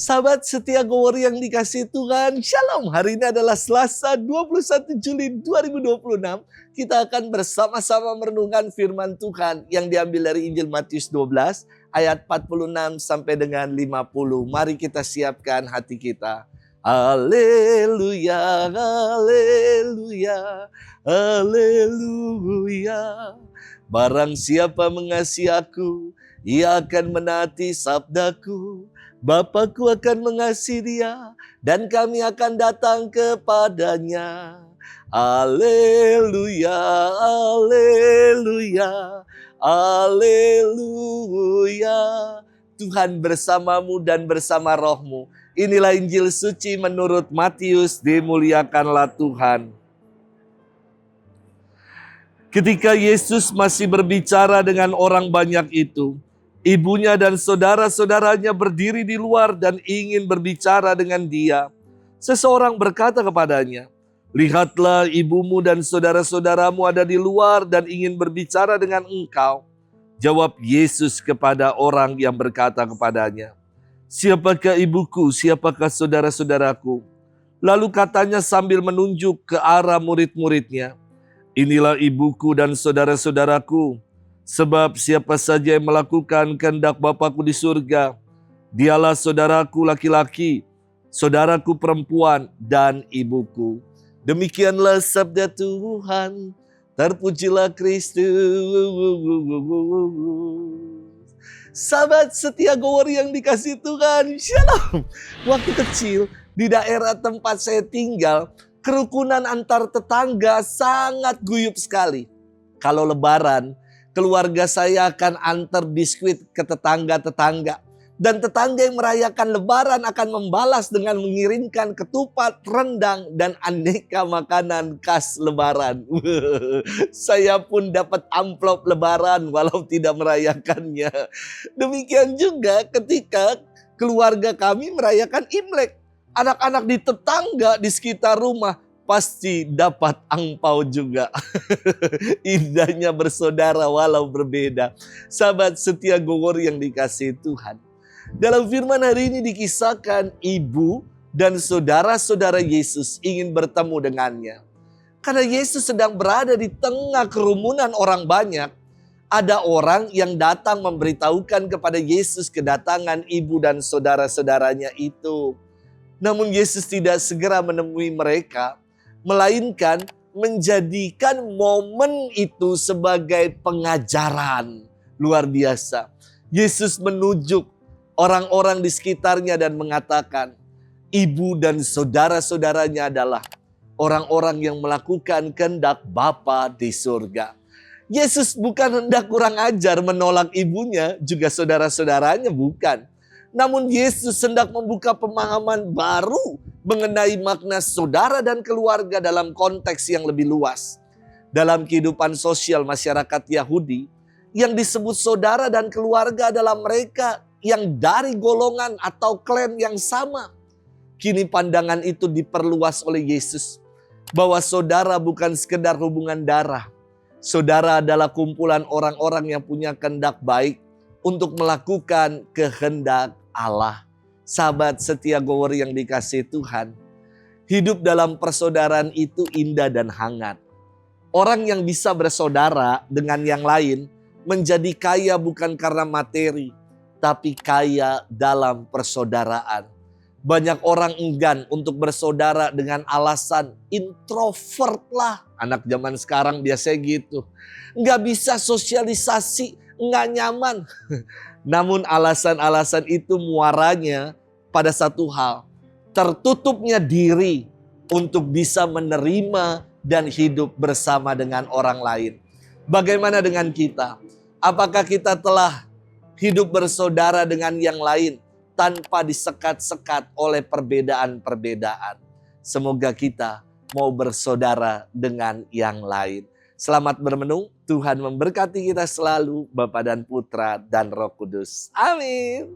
Sahabat setia Go Warrior yang dikasihi Tuhan, Shalom. Hari ini adalah Selasa 21 Juli 2026. Kita akan bersama-sama merenungkan firman Tuhan yang diambil dari Injil Matius 12 ayat 46 sampai dengan 50. Mari kita siapkan hati kita. Haleluya, haleluya, haleluya. Barang siapa mengasihi aku, ia akan menaati sabdaku. Bapakku akan mengasihi dia, dan kami akan datang kepadanya. Haleluya, haleluya, haleluya. Tuhan bersamamu dan bersama rohmu. Inilah Injil suci menurut Matius, dimuliakanlah Tuhan. Ketika Yesus masih berbicara dengan orang banyak itu, ibunya dan saudara-saudaranya berdiri di luar dan ingin berbicara dengan dia. Seseorang berkata kepadanya, "Lihatlah, ibumu dan saudara-saudaramu ada di luar dan ingin berbicara dengan engkau." Jawab Yesus kepada orang yang berkata kepadanya, "Siapakah ibuku, siapakah saudara-saudaraku?" Lalu katanya sambil menunjuk ke arah murid-muridnya, "Inilah ibuku dan saudara-saudaraku. Sebab siapa saja yang melakukan kehendak Bapakku di surga, dialah saudaraku laki-laki, saudaraku perempuan, dan ibuku." Demikianlah sabda Tuhan. Terpujilah Kristus. Sahabat setia Go Warrior yang dikasihi Tuhan, Shalom. Waktu kecil di daerah tempat saya tinggal, kerukunan antar tetangga sangat guyup sekali. Kalau Lebaran, keluarga saya akan antar biskuit ke tetangga-tetangga. Dan tetangga yang merayakan Lebaran akan membalas dengan mengirimkan ketupat, rendang, dan aneka makanan khas Lebaran. Saya pun dapat amplop Lebaran walau tidak merayakannya. Demikian juga ketika keluarga kami merayakan Imlek. Anak-anak di tetangga di sekitar rumah pasti dapat angpau juga. Indahnya bersaudara walau berbeda. Sahabat setia Go Warrior yang dikasihi Tuhan. Dalam firman hari ini dikisahkan ibu dan saudara-saudara Yesus ingin bertemu dengannya. Karena Yesus sedang berada di tengah kerumunan orang banyak, ada orang yang datang memberitahukan kepada Yesus kedatangan ibu dan saudara-saudaranya itu. Namun Yesus tidak segera menemui mereka, melainkan menjadikan momen itu sebagai pengajaran luar biasa. Yesus menunjuk orang-orang di sekitarnya dan mengatakan, ibu dan saudara-saudaranya adalah orang-orang yang melakukan kehendak Bapa di surga. Yesus bukan hendak kurang ajar menolak ibunya, juga saudara-saudaranya bukan. Namun Yesus hendak membuka pemahaman baru mengenai makna saudara dan keluarga dalam konteks yang lebih luas. Dalam kehidupan sosial masyarakat Yahudi, yang disebut saudara dan keluarga adalah mereka yang dari golongan atau klan yang sama. Kini pandangan itu diperluas oleh Yesus, bahwa saudara bukan sekedar hubungan darah. Saudara adalah kumpulan orang-orang yang punya kehendak baik untuk melakukan kehendak Allah. Sahabat setia Go Warrior yang dikasihi Tuhan, hidup dalam persaudaraan itu indah dan hangat. Orang yang bisa bersaudara dengan yang lain menjadi kaya bukan karena materi, tapi kaya dalam persaudaraan. Banyak orang enggan untuk bersaudara dengan alasan introvert lah. Anak zaman sekarang biasanya gitu. Nggak bisa sosialisasi, nggak nyaman. Namun alasan-alasan itu muaranya pada satu hal. Tertutupnya diri untuk bisa menerima dan hidup bersama dengan orang lain. Bagaimana dengan kita? Apakah kita telah hidup bersaudara dengan yang lain tanpa disekat-sekat oleh perbedaan-perbedaan? Semoga kita mau bersaudara dengan yang lain. Selamat bermenung, Tuhan memberkati kita selalu, Bapa dan Putra dan Roh Kudus. Amin.